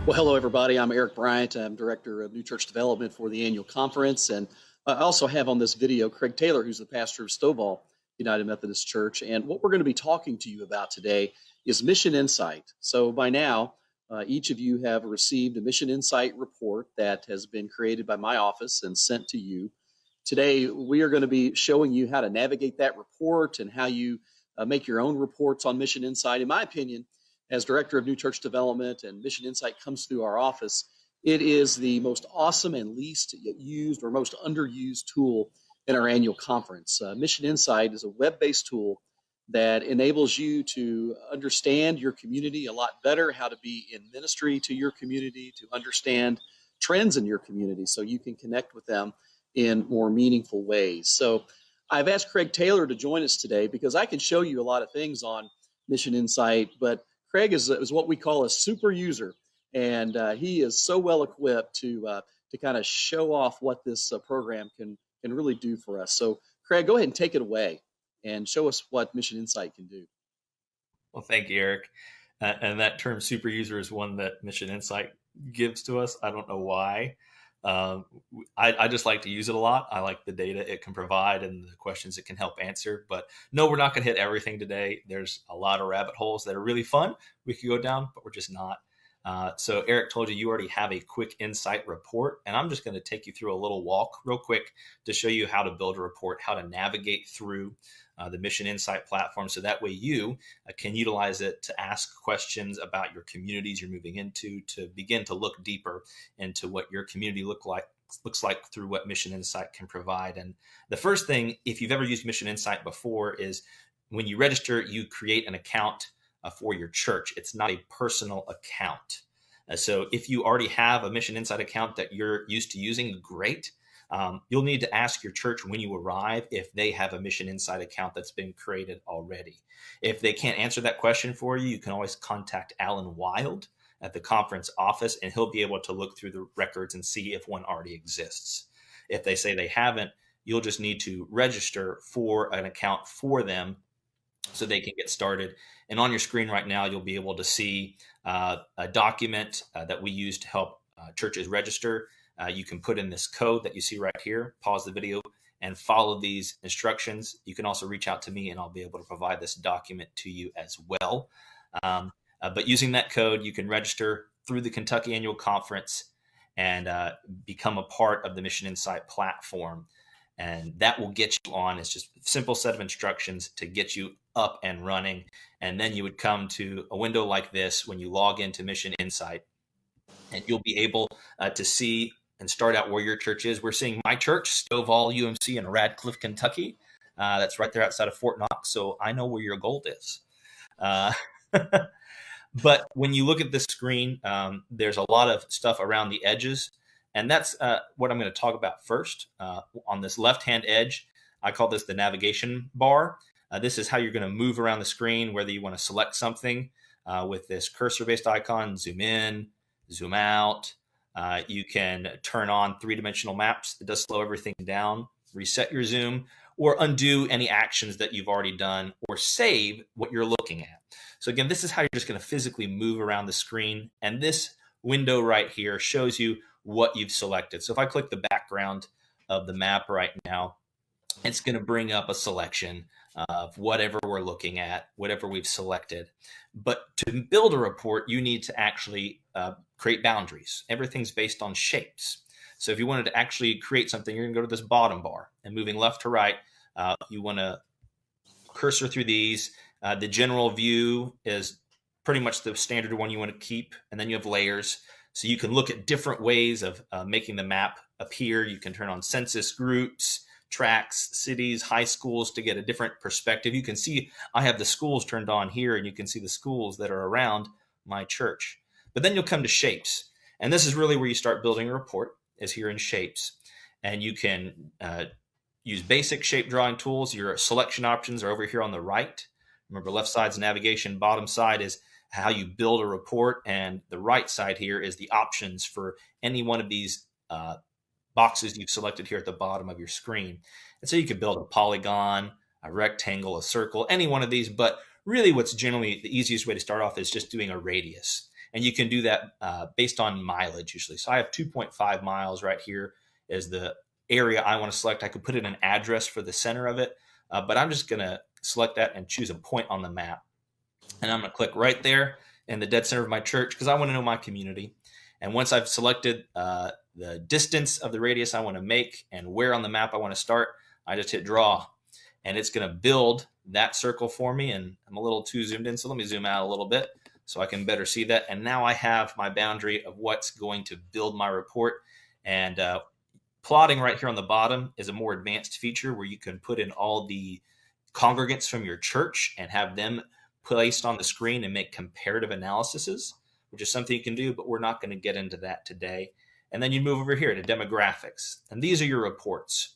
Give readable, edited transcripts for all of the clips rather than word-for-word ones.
Well, hello, everybody. I'm Eric Bryant. I'm Director of New Church Development for the annual conference. And I also have on this video Craig Taylor, who's the pastor of Stovall United Methodist Church. And what we're going to be talking to you about today is Mission InSite. So by now, each of you have received a Mission InSite report that has been created by my office and sent to you. Today, we are going to be showing you how to navigate that report and how you make your own reports on Mission InSite. In my opinion, as Director of New Church Development and Mission InSite comes through our office, it is the most awesome and least used or most underused tool in our annual conference. Mission InSite is a web-based tool that enables you to understand your community a lot better, how to be in ministry to your community, to understand trends in your community so you can connect with them in more meaningful ways. So I've asked Craig Taylor to join us today because I can show you a lot of things on Mission InSite, but Craig is what we call a super user, and he is so well equipped to kind of show off what this program can really do for us. So, Craig, go ahead and take it away and show us what Mission InSite can do. Well, thank you, Eric. And that term super user is one that Mission InSite gives to us. I don't know why. I just like to use it a lot. I like the data it can provide and the questions it can help answer. But no, we're not going to hit everything today. There's a lot of rabbit holes that are really fun we could go down, but we're just not. So Eric told you already have a quick insight report, and I'm just going to take you through a little walk real quick to show you how to build a report, how to navigate through the Mission InSite platform, so that way you can utilize it to ask questions about your communities you're moving into, to begin to look deeper into what your community looks like through what Mission InSite can provide. And the first thing, if you've ever used Mission InSite before, is when you register, you create an account for your church. It's not a personal account. So if you already have a Mission InSite account that you're used to using, great. You'll need to ask your church when you arrive if they have a Mission InSite account that's been created already. If they can't answer that question for you, you can always contact Alan Wild at the conference office, and he'll be able to look through the records and see if one already exists. If they say they haven't, you'll just need to register for an account for them so they can get started. And on your screen right now, you'll be able to see a document that we use to help churches register. You can put in this code that you see right here, pause the video, and follow these instructions. You can also reach out to me, and I'll be able to provide this document to you as well. But using that code, you can register through the Kentucky Annual Conference and become a part of the Mission InSite platform. And that will get you on. It's just a simple set of instructions to get you up and running. And then you would come to a window like this when you log into Mission InSite, and you'll be able to see and start out where your church is. We're seeing my church, Stovall UMC in Radcliffe, Kentucky. That's right there outside of Fort Knox. So I know where your gold is. But when you look at this screen, there's a lot of stuff around the edges. And that's what I'm going to talk about first. On this left-hand edge, I call this the navigation bar. This is how you're going to move around the screen, whether you want to select something with this cursor-based icon, zoom in, zoom out. You can turn on three-dimensional maps. It does slow everything down, reset your zoom, or undo any actions that you've already done, or save what you're looking at. So again, this is how you're just going to physically move around the screen. And this window right here shows you what you've selected. So if I click the background of the map right now, it's going to bring up a selection of whatever we're looking at, whatever we've selected. But to build a report, you need to actually create boundaries. Everything's based on shapes. So if you wanted to actually create something, you're going to go to this bottom bar, and moving left to right, you want to cursor through these. The general view is pretty much the standard one you want to keep. And then you have layers. So you can look at different ways of making the map appear. You can turn on census groups, tracks, cities, high schools to get a different perspective. You can see I have the schools turned on here, and you can see the schools that are around my church. But then you'll come to shapes. And this is really where you start building a report, is here in shapes. And you can use basic shape drawing tools. Your selection options are over here on the right. Remember, left side's navigation, bottom side is how you build a report, and the right side here is the options for any one of these boxes you've selected here at the bottom of your screen. And so you could build a polygon, a rectangle, a circle, any one of these, but really what's generally the easiest way to start off is just doing a radius. And you can do that based on mileage usually. So I have 2.5 miles right here is the area I want to select. I could put in an address for the center of it, but I'm just going to select that and choose a point on the map. And I'm going to click right there in the dead center of my church because I want to know my community. And once I've selected the distance of the radius I want to make and where on the map I want to start, I just hit draw. And it's going to build that circle for me. And I'm a little too zoomed in, so let me zoom out a little bit so I can better see that. And now I have my boundary of what's going to build my report. And plotting right here on the bottom is a more advanced feature where you can put in all the congregants from your church and have them placed on the screen and make comparative analyses, which is something you can do, but we're not going to get into that today. And then you move over here to demographics. And these are your reports.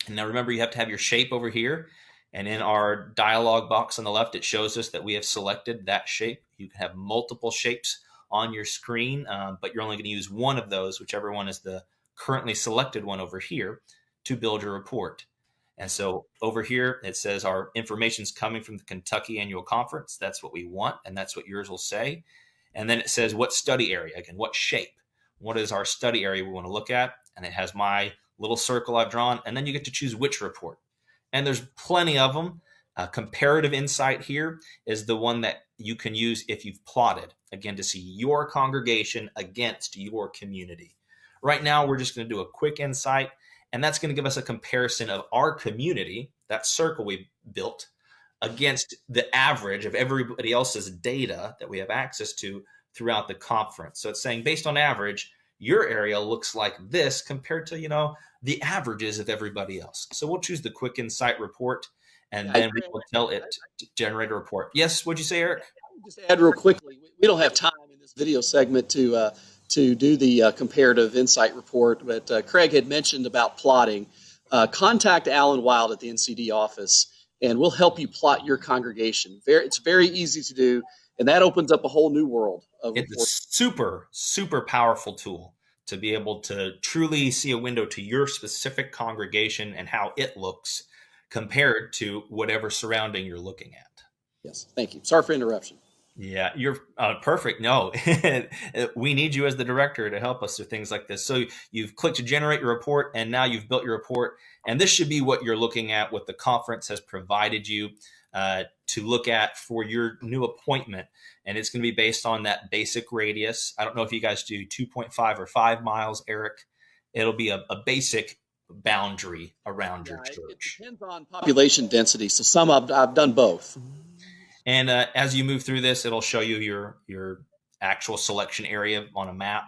And now remember, you have to have your shape over here. And in our dialog box on the left, it shows us that we have selected that shape. You can have multiple shapes on your screen, but you're only going to use one of those, whichever one is the currently selected one over here, to build your report. And so over here, it says our information is coming from the Kentucky Annual Conference. That's what we want, and that's what yours will say. And then it says what study area, again, what shape. What is our study area we want to look at? And it has my little circle I've drawn, and then you get to choose which report. And there's plenty of them. Comparative InSite here is the one that you can use if you've plotted, again, to see your congregation against your community. Right now, we're just going to do a quick InSite, and that's going to give us a comparison of our community, that circle we built, against the average of everybody else's data that we have access to throughout the conference. So it's saying based on average, your area looks like this compared to, the averages of everybody else. So we'll choose the quick InSite report, and then we will tell it to generate a report. Yes, what'd you say, Eric? Just add real quickly, we don't have time in this video segment to do the comparative InSite report, but Craig had mentioned about plotting. Contact Alan Wild at the NCD office, and we'll help you plot your congregation. It's very easy to do, and that opens up a whole new world of It's reporting. a super, super powerful tool to be able to truly see a window to your specific congregation and how it looks compared to whatever surrounding you're looking at. Yes, thank you. Sorry for interruption. Yeah, you're perfect. No, we need you as the director to help us with things like this. So you've clicked to generate your report, and now you've built your report. And this should be what you're looking at, what the conference has provided you to look at for your new appointment. And it's going to be based on that basic radius. I don't know if you guys do 2.5 or 5 miles, Eric. It'll be a basic boundary around your church. It depends on population density. So some I've done both. And as you move through this, it'll show you your actual selection area on a map.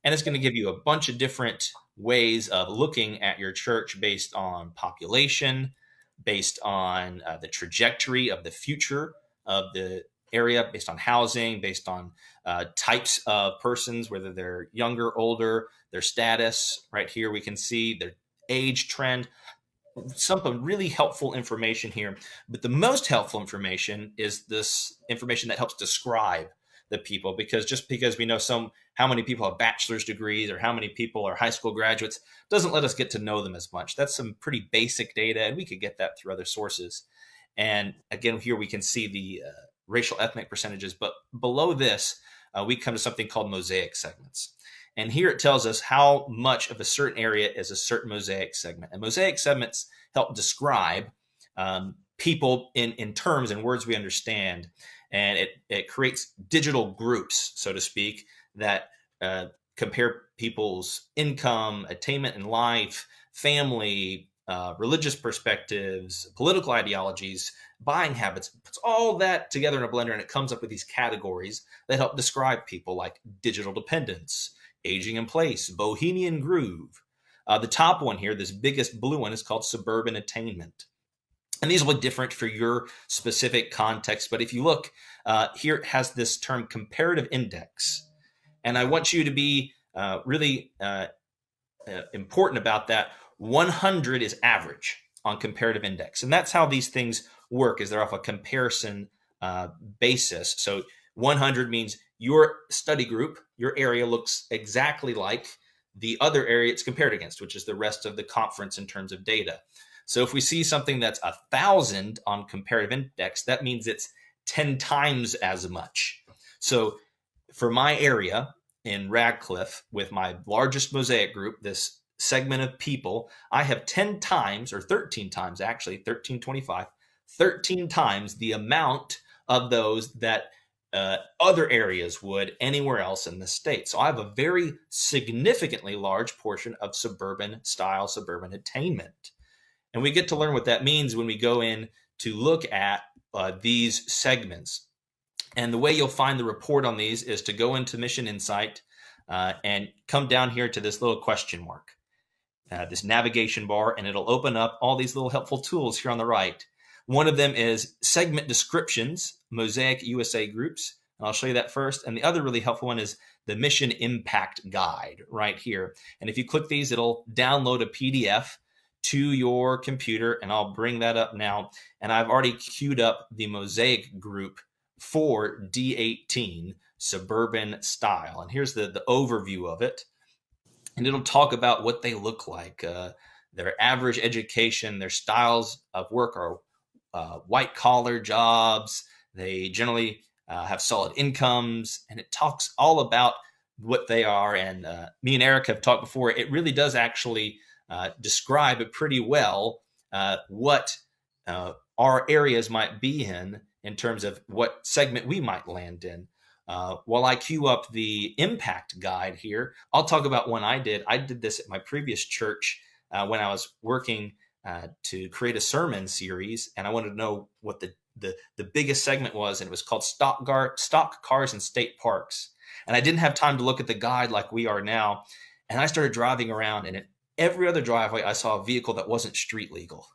And it's going to give you a bunch of different ways of looking at your church based on population, based on the trajectory of the future of the area, based on housing, based on types of persons, whether they're younger, older, their status. Right here we can see their age trend. Some really helpful information here, but the most helpful information is this information that helps describe the people, because just because we know how many people have bachelor's degrees or how many people are high school graduates doesn't let us get to know them as much. That's some pretty basic data, and we could get that through other sources. And again, here we can see the racial ethnic percentages, but below this, we come to something called mosaic segments. And here it tells us how much of a certain area is a certain mosaic segment. And mosaic segments help describe people in terms and words we understand. And it creates digital groups, so to speak, that compare people's income, attainment in life, family, religious perspectives, political ideologies, buying habits. It puts all that together in a blender, and it comes up with these categories that help describe people, like digital dependence, aging in place, bohemian groove. The top one here, this biggest blue one, is called suburban attainment. And these will look different for your specific context. But if you look, here it has this term comparative index. And I want you to be really important about that. 100 is average on comparative index. And that's how these things work, is they're off a comparison basis. So 100 means your study group, your area, looks exactly like the other area it's compared against, which is the rest of the conference in terms of data. So if we see something that's 1,000 on comparative index, that means it's 10 times as much. So for my area in Radcliffe, with my largest Mosaic group, this segment of people, I have 10 times, or 13 times actually, 1325, 13 times the amount of those that other areas would anywhere else in the state. So I have a very significantly large portion of suburban style, suburban attainment. And we get to learn what that means when we go in to look at these segments. And the way you'll find the report on these is to go into Mission InSite and come down here to this little question mark, this navigation bar, and it'll open up all these little helpful tools here on the right. One of them is segment descriptions, Mosaic USA groups. And I'll show you that first. And the other really helpful one is the Mission Impact Guide right here. And if you click these, it'll download a PDF to your computer, and I'll bring that up now. And I've already queued up the Mosaic group for D18 suburban style. And here's the overview of it. And it'll talk about what they look like, their average education, their styles of work are white collar jobs. They generally have solid incomes, and it talks all about what they are. And me and Eric have talked before. It really does actually describe it pretty well what our areas might be in terms of what segment we might land in. While I queue up the impact guide here, I'll talk about one I did. I did this at my previous church when I was working to create a sermon series, and I wanted to know what the biggest segment was, and it was called stock cars and state parks. And I didn't have time to look at the guide like we are now, and I started driving around, and at every other driveway I saw a vehicle that wasn't street legal.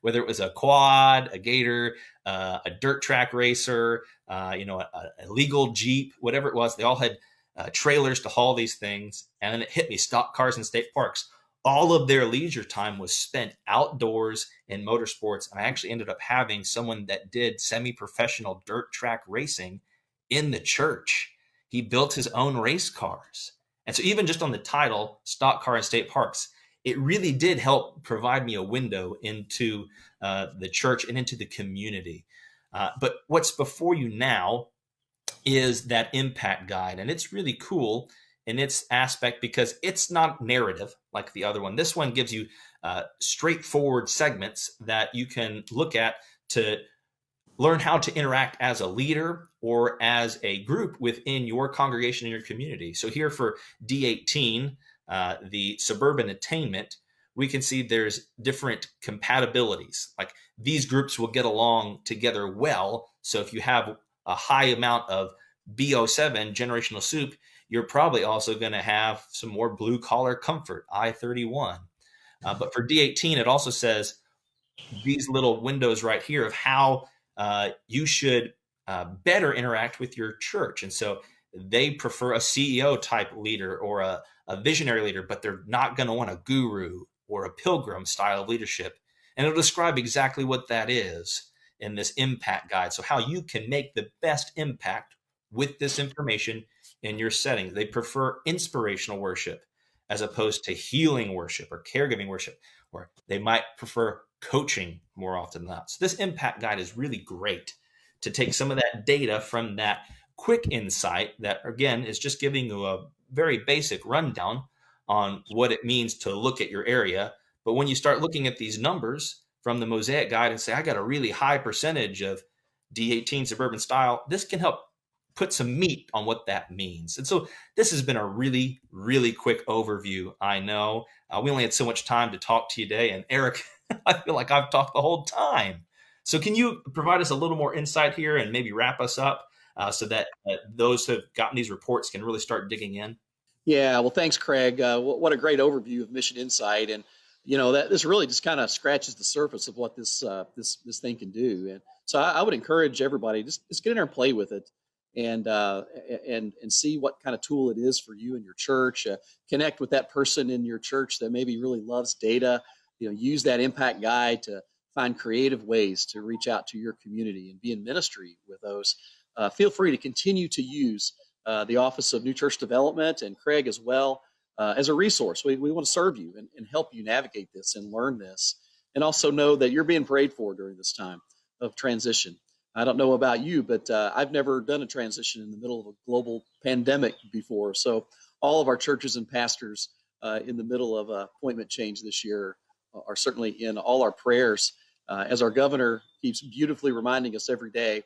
Whether it was a quad, a gator, a dirt track racer, a legal Jeep, whatever it was, they all had trailers to haul these things. And then it hit me, stock cars and state parks. All of their leisure time was spent outdoors in motorsports. And I actually ended up having someone that did semi-professional dirt track racing in the church. He built his own race cars. And so even just on the title, stock car and state parks, it really did help provide me a window into the church and into the community. But what's before you now is that impact guide. And it's really cool in its aspect because it's not narrative like the other one. This one gives you straightforward segments that you can look at to learn how to interact as a leader or as a group within your congregation and your community. So here for D18, the suburban attainment, we can see there's different compatibilities. Like these groups will get along together well. So if you have a high amount of BO7, generational soup, you're probably also going to have some more blue collar comfort, I-31. But for D18, it also says these little windows right here of how you should better interact with your church. And so they prefer a CEO type leader or a visionary leader, but they're not going to want a guru or a pilgrim style of leadership. And it'll describe exactly what that is in this impact guide. So how you can make the best impact with this information in your setting. They prefer inspirational worship as opposed to healing worship or caregiving worship, or they might prefer coaching more often than not. So this impact guide is really great to take some of that data from that quick insight that, again, is just giving you a very basic rundown on what it means to look at your area. But when you start looking at these numbers from the Mosaic guide and say, I got a really high percentage of D18 suburban style, this can help put some meat on what that means. And so this has been a really, really quick overview. I know we only had so much time to talk to you today. And Eric, I feel like I've talked the whole time. So can you provide us a little more insight here and maybe wrap us up so that those who have gotten these reports can really start digging in? Yeah, well, thanks, Craig. What a great overview of Mission InSite, and that this really just kind of scratches the surface of what this thing can do. And so I would encourage everybody just get in there and play with it, and see what kind of tool it is for you and your church. Connect with that person in your church that maybe really loves data. Use that impact guide to find creative ways to reach out to your community and be in ministry with those. Feel free to continue to use the Office of New Church Development and Craig as well as a resource. We want to serve you and help you navigate this and learn this, and also know that you're being prayed for during this time of transition. I don't know about you, but I've never done a transition in the middle of a global pandemic before. So all of our churches and pastors in the middle of appointment change this year are certainly in all our prayers. As our governor keeps beautifully reminding us every day,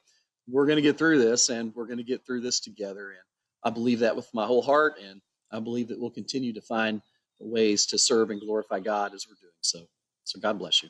we're going to get through this, and we're going to get through this together. And I believe that with my whole heart, and I believe that we'll continue to find ways to serve and glorify God as we're doing so. So God bless you.